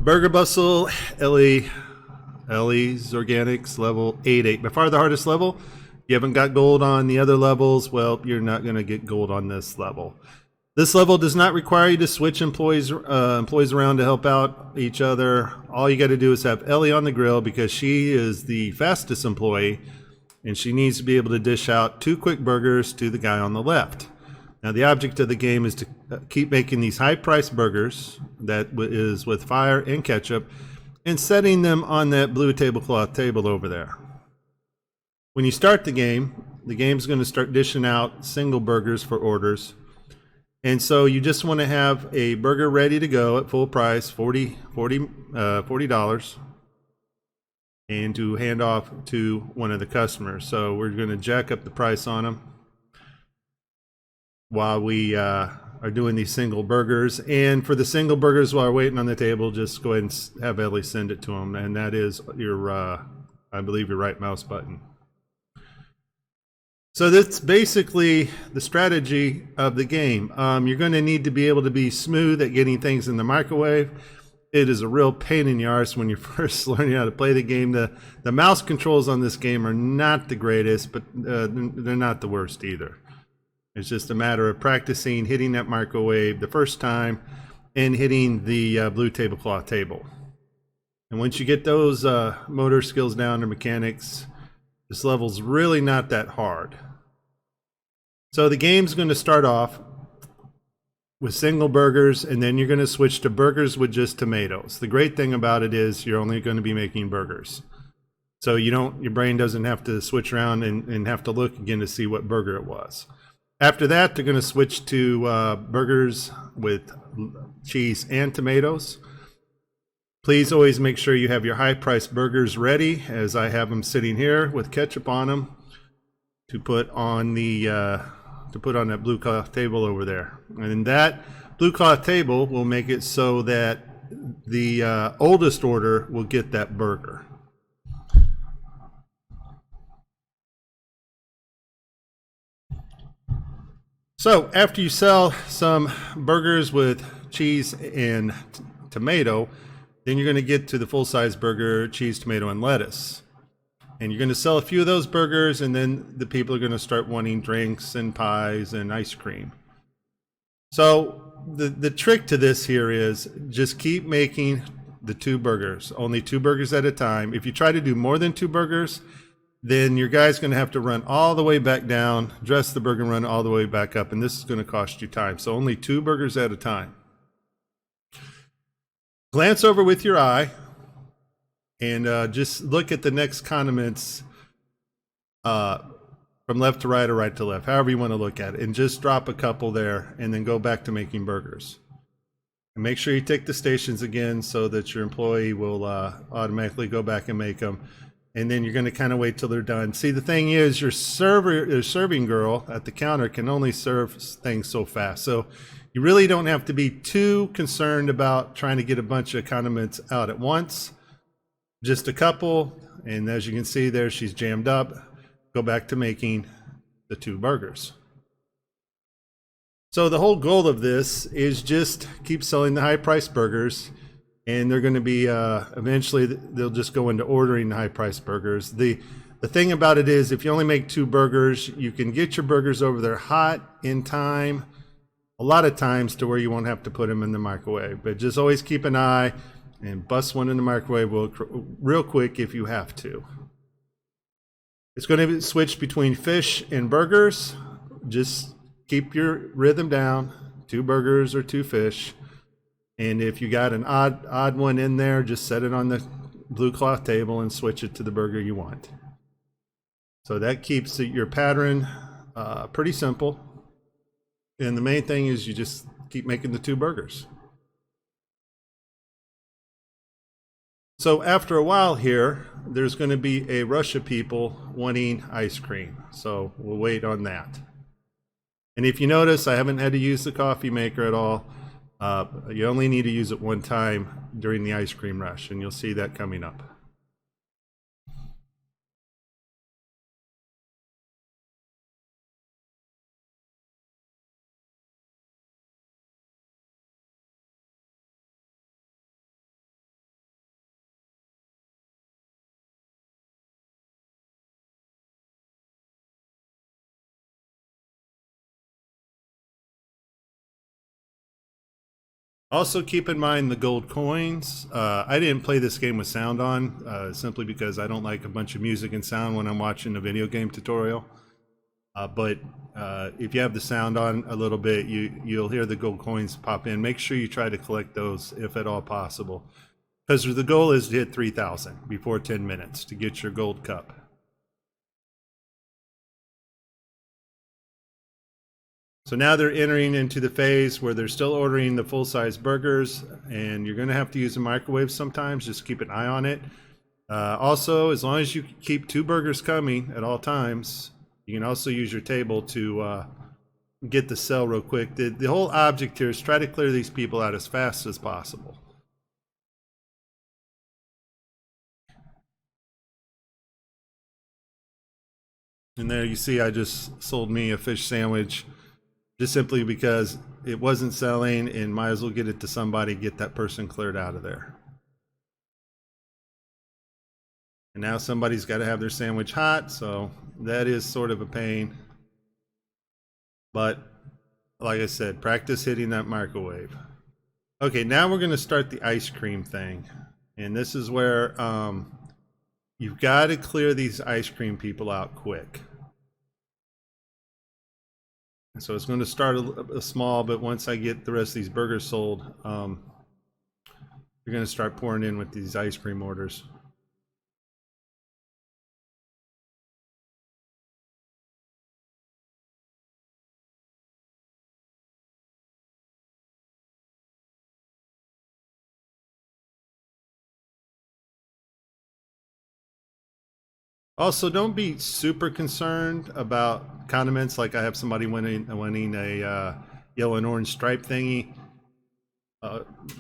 Burger Bustle Ellie, Ellie's Organics level 8. By far the hardest level. You haven't got gold on the other levels, well, you're not going to get gold on this level. This level does not require you to switch employees around to help out each other. All you got to do is have Ellie on the grill because she is the fastest employee, and she needs to be able to dish out 2 quick burgers to the guy on the left. Now, the object of the game is to keep making these high-priced burgers that is with fire and ketchup and setting them on that blue tablecloth table over there. When you start the game's going to start dishing out single burgers for orders. And so you just want to have a burger ready to go at full price, $40, and to hand off to one of the customers. So we're going to jack up the price on them while we are doing these single burgers. And for the single burgers while we're waiting on the table, just go ahead and have Ellie send it to them. And that is your, I believe, your right mouse button. So that's basically the strategy of the game. You're going to need to be able to be smooth at getting things in the microwave. It is a real pain in the arse when you're first learning how to play the game. The mouse controls on this game are not the greatest, but they're not the worst either. It's just a matter of practicing hitting that microwave the first time and hitting the blue tablecloth table. And once you get those motor skills down to mechanics, this level's really not that hard. So the game's going to start off with single burgers, and then you're going to switch to burgers with just tomatoes. The great thing about it is you're only going to be making burgers. So your brain doesn't have to switch around and have to look again to see what burger it was. After that, they're going to switch to burgers with cheese and tomatoes. Please always make sure you have your high-priced burgers ready, as I have them sitting here with ketchup on them to put on that blue cloth table over there. And that blue cloth table will make it so that the oldest order will get that burger. So after you sell some burgers with cheese and tomato, then you're going to get to the full-size burger, cheese, tomato, and lettuce. And you're going to sell a few of those burgers, and then the people are going to start wanting drinks and pies and ice cream. So the trick to this here is just keep making the 2 burgers, only 2 burgers at a time. If you try to do more than 2 burgers, then your guy's going to have to run all the way back down, dress the burger, and run all the way back up, and this is going to cost you time. So only 2 burgers at a time. Glance over with your eye and just look at the next condiments from left to right or right to left, however you want to look at it, and just drop a couple there and then go back to making burgers. And make sure you tick the stations again so that your employee will automatically go back and make them. And then you're going to kind of wait till they're done. See, the thing is, your serving girl at the counter can only serve things so fast. So you really don't have to be too concerned about trying to get a bunch of condiments out at once. Just a couple, and as you can see there, she's jammed up. Go back to making the 2 burgers. So the whole goal of this is just keep selling the high-priced burgers, and they're going to be eventually they'll just go into ordering the high-priced burgers. The thing about it is, if you only make 2 burgers, you can get your burgers over there hot in time, a lot of times, to where you won't have to put them in the microwave. But just always keep an eye and bust one in the microwave real quick if you have to. It's going to switch between fish and burgers. Just keep your rhythm down. 2 burgers or 2 fish. And if you got an odd one in there, just set it on the blue cloth table and switch it to the burger you want. So that keeps your pattern pretty simple. And the main thing is you just keep making the 2 burgers. So after a while here, there's going to be a rush of people wanting ice cream. So we'll wait on that. And if you notice, I haven't had to use the coffee maker at all. You only need to use it one time during the ice cream rush, and you'll see that coming up. Also, keep in mind the gold coins. I didn't play this game with sound on simply because I don't like a bunch of music and sound when I'm watching a video game tutorial. But if you have the sound on a little bit, you'll hear the gold coins pop in. Make sure you try to collect those if at all possible, because the goal is to hit 3,000 before 10 minutes to get your gold cup. So now they're entering into the phase where they're still ordering the full-size burgers, and you're going to have to use a microwave sometimes. Just keep an eye on it. Also, as long as you keep 2 burgers coming at all times, you can also use your table to get the cell real quick. The whole object here is try to clear these people out as fast as possible. And there you see I just sold me a fish sandwich just simply because it wasn't selling, and might as well get it to somebody, get that person cleared out of there. And now somebody's got to have their sandwich hot, so that is sort of a pain. But like I said, practice hitting that microwave. Okay, now we're going to start the ice cream thing. And this is where you've got to clear these ice cream people out quick. And so it's going to start a small, but once I get the rest of these burgers sold, you're going to start pouring in with these ice cream orders. Also, don't be super concerned about condiments. Like I have somebody winning a yellow and orange stripe thingy.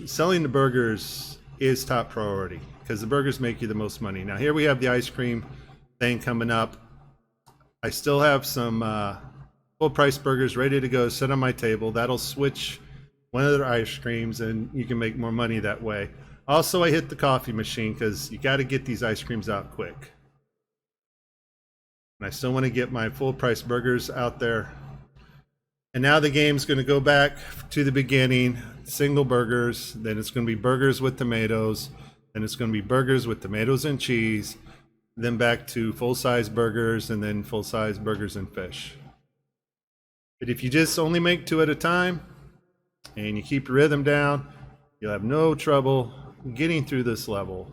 Selling the burgers is top priority because the burgers make you the most money. Now here we have the ice cream thing coming up. I still have some full price burgers ready to go set on my table. That'll switch one of their ice creams and you can make more money that way. Also, I hit the coffee machine because you got to get these ice creams out quick. And I still want to get my full price burgers out there. And now the game's going to go back to the beginning, single burgers, then it's going to be burgers with tomatoes, then it's going to be burgers with tomatoes and cheese, then back to full-size burgers, and then full-size burgers and fish. But if you just only make 2 at a time, and you keep your rhythm down, you'll have no trouble getting through this level.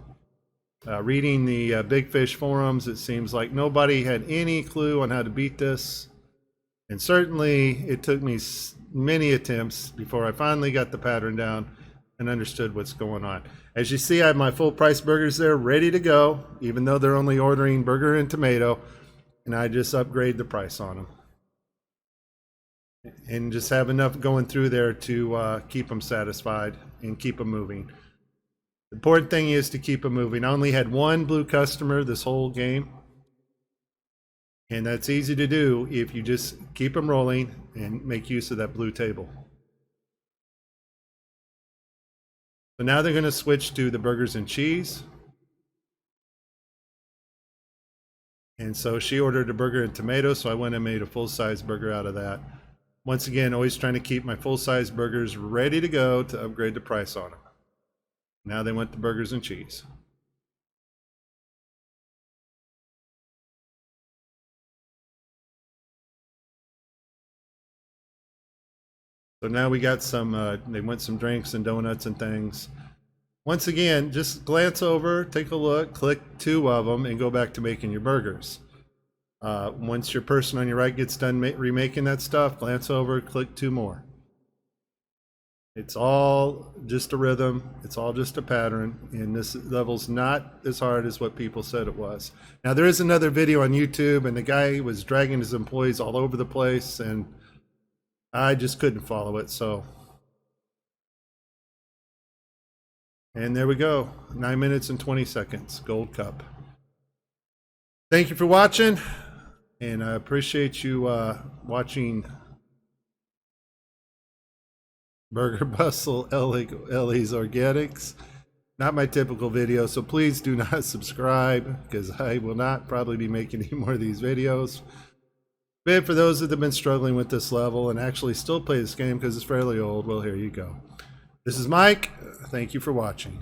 Reading the Big Fish forums, it seems like nobody had any clue on how to beat this. And certainly it took me many attempts before I finally got the pattern down and understood what's going on. As you see, I have my full price burgers there ready to go, even though they're only ordering burger and tomato, and I just upgrade the price on them. And just have enough going through there to keep them satisfied and keep them moving. The important thing is to keep them moving. I only had 1 blue customer this whole game. And that's easy to do if you just keep them rolling and make use of that blue table. So now they're going to switch to the burgers and cheese. And so she ordered a burger and tomato, so I went and made a full-size burger out of that. Once again, always trying to keep my full-size burgers ready to go to upgrade the price on them. Now they went to burgers and cheese. So now we got some, they went some drinks and donuts and things. Once again, just glance over, take a look, click 2 of them, and go back to making your burgers. Once your person on your right gets done remaking that stuff, glance over, click 2 more. It's all just a rhythm. It's all just a pattern. And this level's not as hard as what people said it was. Now, there is another video on YouTube, and the guy was dragging his employees all over the place, and I just couldn't follow it, so. And there we go, 9 minutes and 20 seconds, gold cup. Thank you for watching, and I appreciate you watching Burger Bustle Ellie's Organics. Not my typical video, so please do not subscribe, because I will not probably be making any more of these videos. But for those that have been struggling with this level and actually still play this game because it's fairly old, well, here you go. This is Mike. Thank you for watching.